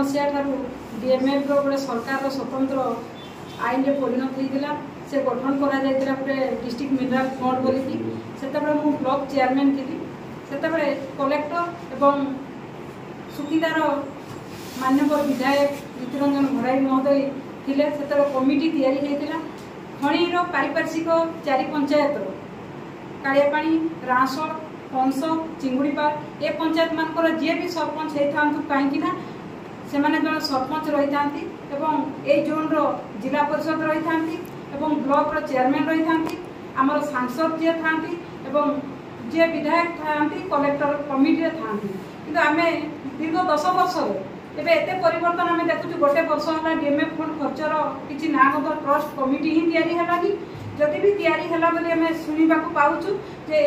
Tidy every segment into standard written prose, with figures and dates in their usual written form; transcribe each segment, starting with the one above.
मसीहा डीएमएफ गोटे सरकार स्वतंत्र आईन रे परिणत होता से गठन करा गोटे डिस्ट्रिक्ट मिनराल फंड बोलिकी सेतबे मु ब्लॉक चेयरमैन थी सेतबे कलेक्टर एवं सुखीदार मान्यवर विधायक नीतिरंजन भराई महोदय थिले सेतबे कमिटी तैयारी होता खणीर पारिपार्श्विक 4 पंचायत कालियापाणी रांसड़ कंस चिंगुड़ीपाल ए पंचायत मानकर जी भी सरपंच होता कहीं से जन सरपंच रही था ए जोन रो जिला परिषद रही था ब्लॉक रो चेयरमैन रही था आमर सांसद जी था जी विधायक था कलेक्टर कमिटी था कि आम दीर्घ 10 वर्ष एबे एते परिवर्तन आम देखु गोटे वर्ष है डीएमएफ फंड खर्चर किसी ना ट्रस्ट कमिटी ही तैयारी है जदि भी तैयारी है बोली आम शुणा पाऊँ जे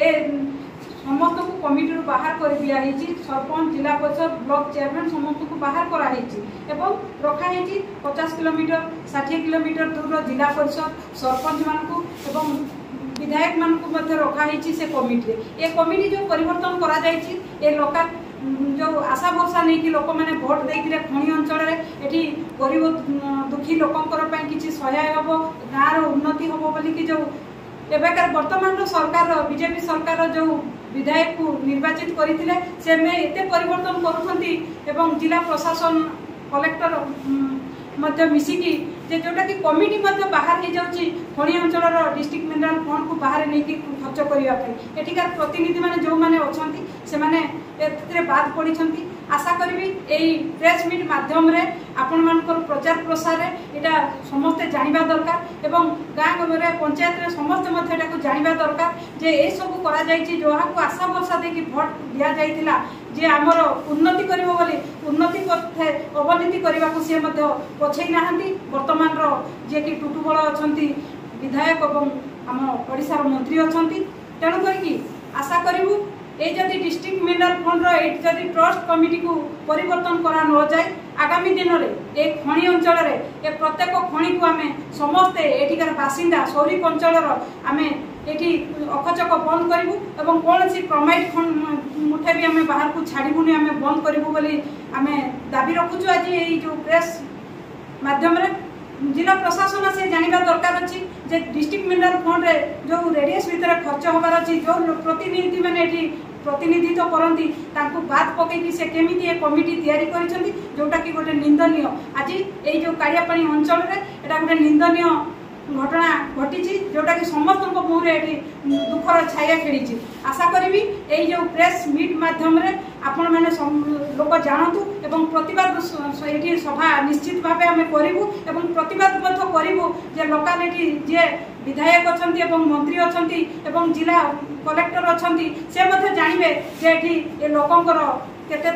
समस्त को कमिटी बाहर कर दिखाई सरपंच जिला परिषद ब्लॉक चेयरमैन समस्त को बाहर कराई रखाई 50 किलोमीटर 60 किलोमीटर दूर जिला परिषद सरपंच मान विधायक मान रखाई से कमिटी ये कमिटी जो परिवर्तन करा लोका जो आशा भरसा नहीं कि लोक मैंने भोट देते खणी अंचल ये गरीब दुखी लोकंर किसी सहाय हम गाँव उन्नति हम बोलिकी जो एवं वर्तमान सरकार बीजेपी सरकार जो विधायक को निर्वाचित करते से एते परिवर्तन करुँच जिला प्रशासन कलेक्टर मिसिकी जोटा कि कमिटी बाहर हो जाऊँगी खणी अंचल डिस्ट्रिक्ट मिनराल फंड को बाहर नहीं खर्च करने एठिकार प्रतिनिधि मैंने जो मैंने अच्छा बाद पड़ी आशा करी यही प्रेस मीट माध्यम आपण मानकर प्रचार प्रसार यहाँ समस्ते जानवा दरकार एवं गाँव में पंचायत समस्ते जानवा दरकार जे ये सब करा जहाँ को आशा भरसा देकी भोट दि जाइथिला जे आमर उन्नति करिवो बोली उन्नति पथे अवनति करने को सी पछई नाहांती वर्तमान जे कि टुटुबल अछंती विधायक एवं आम ओडिशार मंत्री अछंती तेणु करके आशा करिवु ए जदि डिस्ट्रिक्ट मिनराल फंड जदि ट्रस्ट कमिटी को परिवर्तन करा न जाए आगामी दिन में ए खणी अंचल ए प्रत्येक खणी को आम समस्ते एठिकार बासिंदा सौरिक अंचल आम ये अखचक बंद करूँ और कौन सी प्रमाइट मुठे भी आम बाहर को छाड़बूनी आम बंद करूँ बोली आम दाबी रखुचु आज ये जो प्रेस माध्यम जिला प्रशासन से जानवा दरकार अच्छी जे डिस्ट्रिक्ट मिनराल फंड रे जो रेडियस भितर खर्च होबार अच्छी जो प्रतिनिधि मैंने प्रतिनिधित्व करती बात पकईकि से केमी ए कमिटी तैयारी करिसेंती जोटा कि गोटे निंदनीय आज ये जो कालियापाणी अंचल एटा गोटे निंदनीय घटना घटी जोटा कि समस्त मुहरे दुखर छाया खेली आशा करी यही जो प्रेस मीट माध्यम आपण मैंने लोक जानतु एवं प्रतिवाद ये सभा निश्चित भाव आम करूँ और प्रतिवाद करूँ जे लोकालिटी जे विधायक अच्छा मंत्री अच्छा जिला कलेक्टर अच्छा से जानवे जे ये लोकंर केते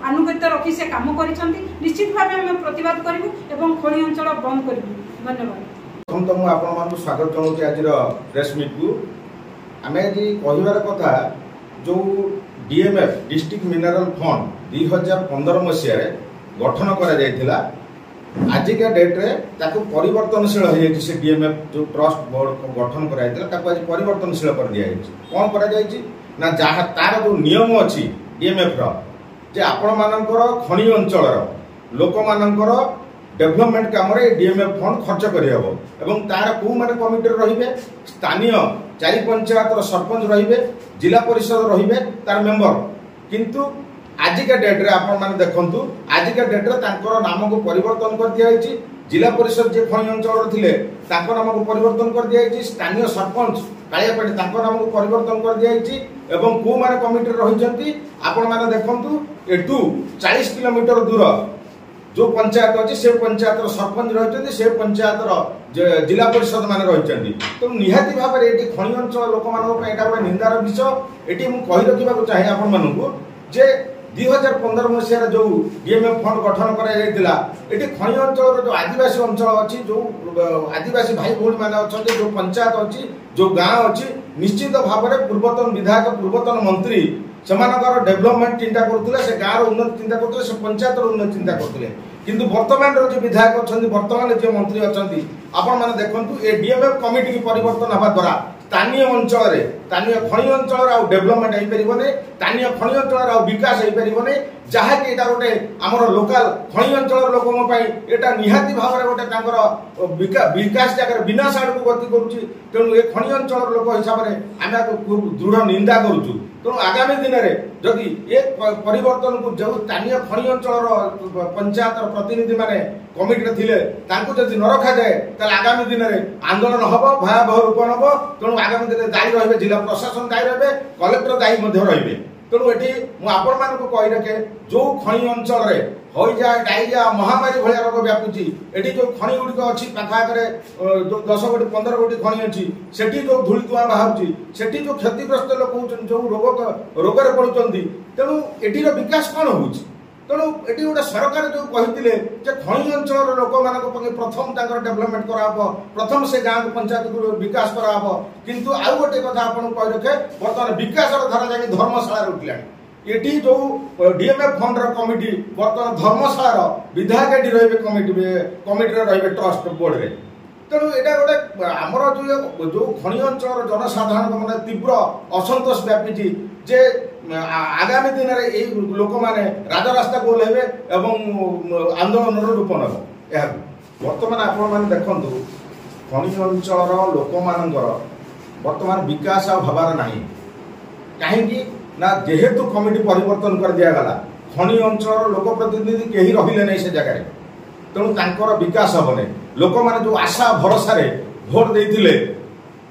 आनुगत्य रखी से कम कर निश्चित भाव आम प्रतिवाद करूँ और खणी अंचल बंद करूँ। धन्यवाद। प्रथम तो मुझे आपण स्वागत जनाऊँ आज प्रेस मीट को आम आज कहबार कथा जो डीएमएफ डिस्ट्रिक्ट मिनराल फंड 2015 मसीह गठन करा आजिका डेट्रे परिवर्तनशील हो जाए से डीएमएफ जो ट्रस्ट बोर्ड गठन कराइला आज परिवर्तनशील कर दिया कौन करा जहाँ तार जो नियम अच्छी डीएमएफ जे आपण मानकर खणी अंचल लोक मानकर डेभलपमेंट काम डीएमएफ फंड खर्च करहब तार कौ मैंने कमिटी रे स्थानीय 4 पंचायत सरपंच रे जिला परिषद रे तार मेंबर किंतु आजिका डेट्रे आपण मैंने देखु आजिका डेट्रे नाम को परिवर्तन कर दिखाई जिला परिषद जे खणी अंचल थे नाम को परिवर्तन कर दिखाई स्थानीय सरपंच कालियापाणी नाम को परिवर्तन कर दिखाई एवं कौ मैंने कमिटी रही आपण मैंने देखु एठू 40 किलोमीटर दूर जो पंचायत अच्छी से पंचायत सरपंच रही से पंचायत जिला परिषद मान रही तो निहाती भाव में ये खणी अंचल लोक गोटे निंदार विषय ये मुझे रखा चाहे आपण मानू जे 2015 मसीह जो डीएमएफ फंड गठन कराइला ये खणी अंचल जो आदिवासी अंचल अच्छी जो आदिवासी भाई भौणी मैंने अच्छा जो पंचायत अच्छी जो गाँव अच्छी निश्चित भाव में पूर्वतन विधायक पूर्वतन मंत्री से डेभलपमेंट चिंता करुले से गाँव उन्नति चिंता करुले से पंचायत उन्नति चिंता करुले किंतु वर्तमान जो विधायक अच्छा वर्तमान जो मंत्री अच्छा आपण मैंने देखु ये डीएमएफ कमिटी की परिवर्तन हवा द्वारा ସ୍ଥାନୀୟ ଅଞ୍ଚଳରେ ସ୍ଥାନୀୟ ଖଣି ଅଞ୍ଚଳର ଆଉ ଡେଭଲପମେଣ୍ଟ ହେଇପାରିବନି, ସ୍ଥାନୀୟ ଖଣି ଅଞ୍ଚଳର ଆଉ ବିକାଶ ହେଇପାରିବନି, ଯାହାକି ଏଇଟା ଗୋଟେ ଆମର ଲୋକାଲ ଖଣି ଅଞ୍ଚଳର ଲୋକଙ୍କ ପାଇଁ ଏଇଟା ନିହାତି ଭାବରେ ଗୋଟେ ତାଙ୍କର ବିକାଶ ଜାଗାରେ ବିନାଶ ଆଡ଼କୁ ଗତି କରୁଛି। ତେଣୁ ଏ ଖଣି ଅଞ୍ଚଳର ଲୋକ ହିସାବରେ ଆମେ ତାକୁ ଖୁବ୍ ଦୃଢ଼ ନିନ୍ଦା କରୁଛୁ। ତେଣୁ ଆଗାମୀ ଦିନରେ ଯଦି ଏ ପରିବର୍ତ୍ତନକୁ ଯେଉଁ ସ୍ଥାନୀୟ ଖଣି ଅଞ୍ଚଳର ପଞ୍ଚାୟତର ପ୍ରତିନିଧି ମାନେ କମିଟିରେ ଥିଲେ ତାଙ୍କୁ ଯଦି ନ ରଖାଯାଏ ତାହେଲେ ଆଗାମୀ ଦିନରେ ଆନ୍ଦୋଳନ ହେବ, ଭୟାବହ ରୂପ ନେବ। ତେଣୁ ଆଗାମୀ ଦିନରେ ଦାୟୀ ରହିବେ ଜିଲ୍ଲା ପ୍ରଶାସନ, ଦାୟୀ ରହିବେ, କଲେକ୍ଟର ଦାୟୀ ମଧ୍ୟ ରହିବେ। ତେଣୁ ଏଠି ମୁଁ ଆପଣମାନଙ୍କୁ କହି ରଖେ, ଯେଉଁ ଖଣି ଅଞ୍ଚଳରେ ହଇଜା, ଡାଇରିଆ, ମହାମାରୀ ଭଳିଆ ରୋଗ ବ୍ୟାପୁଛି, ଏଠି ଯେଉଁ ଖଣି ଗୁଡ଼ିକ ଅଛି ପାଖାପାଖରେ 10 ଗୋଟି 15 ଗୋଟି ଖଣି ଅଛି, ସେଠି ଯେଉଁ ଧୂଳି ଧୂଆଁ ବାହାରୁଛି, ସେଠି ଯେଉଁ କ୍ଷତିଗ୍ରସ୍ତ ଲୋକ ହେଉଛନ୍ତି, ଯେଉଁ ରୋଗରେ ପଡ଼ୁଛନ୍ତି, ତେଣୁ ଏଠିର ବିକାଶ କ'ଣ ହେଉଛି? ତେଣୁ ଏଠି ଗୋଟେ ସରକାର ଯେଉଁ କହିଥିଲେ ଯେ ଖଣି ଅଞ୍ଚଳର ଲୋକମାନଙ୍କ ପାଇଁ ପ୍ରଥମ ତାଙ୍କର ଡେଭଲପମେଣ୍ଟ କରାହେବ, ପ୍ରଥମ ସେ ଗାଁକୁ ପଞ୍ଚାୟତକୁ ବିକାଶ କରାହେବ। କିନ୍ତୁ ଆଉ ଗୋଟେ କଥା ଆପଣଙ୍କୁ କହି ରଖେ, ବର୍ତ୍ତମାନ ବିକାଶର ଧାରା ଯାଇକି ଧର୍ମଶାଳାରେ ଉଠିଲାଣି। ଏଠି ଯେଉଁ DMF ଫଣ୍ଡର କମିଟି ବର୍ତ୍ତମାନ ଧର୍ମଶାଳାର ବିଧାୟକ ଏଠି ରହିବେ, କମିଟିରେ ରହିବେ ଟ୍ରଷ୍ଟ ବୋର୍ଡରେ। ତେଣୁ ଏଇଟା ଗୋଟେ ଆମର ଯେଉଁ ଖଣି ଅଞ୍ଚଳର ଜନସାଧାରଣଙ୍କ ମନରେ ତୀବ୍ର ଅସନ୍ତୋଷ ବ୍ୟାପିଛି ଯେ ଆଗାମୀ ଦିନରେ ଏଇ ଲୋକମାନେ ରାଜରାସ୍ତାକୁ ଓହ୍ଲାଇବେ ଏବଂ ଆନ୍ଦୋଳନର ରୂପ ନେବ। ଏହାକୁ ବର୍ତ୍ତମାନ ଆପଣମାନେ ଦେଖନ୍ତୁ, ଖଣି ଅଞ୍ଚଳର ଲୋକମାନଙ୍କର ବର୍ତ୍ତମାନ ବିକାଶ ଆଉ ହେବାର ନାହିଁ। କାହିଁକି ନା ଯେହେତୁ କମିଟି ପରିବର୍ତ୍ତନ କରିଦିଆଗଲା, ଖଣି ଅଞ୍ଚଳର ଲୋକ ପ୍ରତିନିଧି କେହି ରହିଲେ ନାହିଁ ସେ ଜାଗାରେ। ତେଣୁ ତାଙ୍କର ବିକାଶ ହେବନି। ଲୋକମାନେ ଯେଉଁ ଆଶା ଭରସାରେ ଭୋଟ ଦେଇଥିଲେ,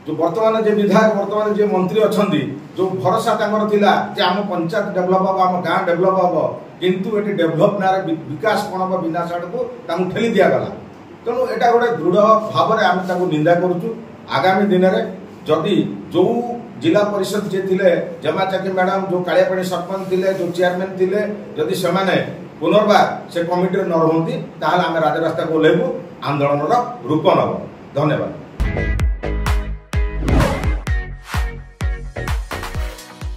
ଯେଉଁ ବର୍ତ୍ତମାନ ଯେ ବିଧାୟକ, ବର୍ତ୍ତମାନ ଯେ ମନ୍ତ୍ରୀ ଅଛନ୍ତି, ଯେଉଁ ଭରସା ତାଙ୍କର ଥିଲା ଯେ ଆମ ପଞ୍ଚାୟତ ଡେଭଲପ ହେବ, ଆମ ଗାଁ ଡେଭଲପ ହେବ, କିନ୍ତୁ ଏଠି ଡେଭଲପ ନାଁରେ ବିକାଶ କ'ଣ ହେବ ବିନାଶ ଆଡ଼କୁ ତାଙ୍କୁ ଠେଲି ଦିଆଗଲା। ତେଣୁ ଏଇଟା ଗୋଟେ ଦୃଢ଼ ଭାବରେ ଆମେ ତାକୁ ନିନ୍ଦା କରୁଛୁ। ଆଗାମୀ ଦିନରେ ଯଦି ଯେଉଁ ଜିଲ୍ଲା ପରିଷଦ ଯିଏ ଥିଲେ, ଜେମାଚାକି ମ୍ୟାଡ଼ାମ, ଯେଉଁ କାଳିଆପାଣି ସରପଞ୍ଚ ଥିଲେ, ଯେଉଁ ଚେୟାରମ୍ୟାନ୍ ଥିଲେ, ଯଦି ସେମାନେ ପୁନର୍ବାର ସେ କମିଟିରେ ନ ରୁହନ୍ତି ତାହେଲେ ଆମେ ରାଜରାସ୍ତାକୁ ଓହ୍ଲାଇବୁ, ଆନ୍ଦୋଳନର ରୂପ ନେବ। ଧନ୍ୟବାଦ।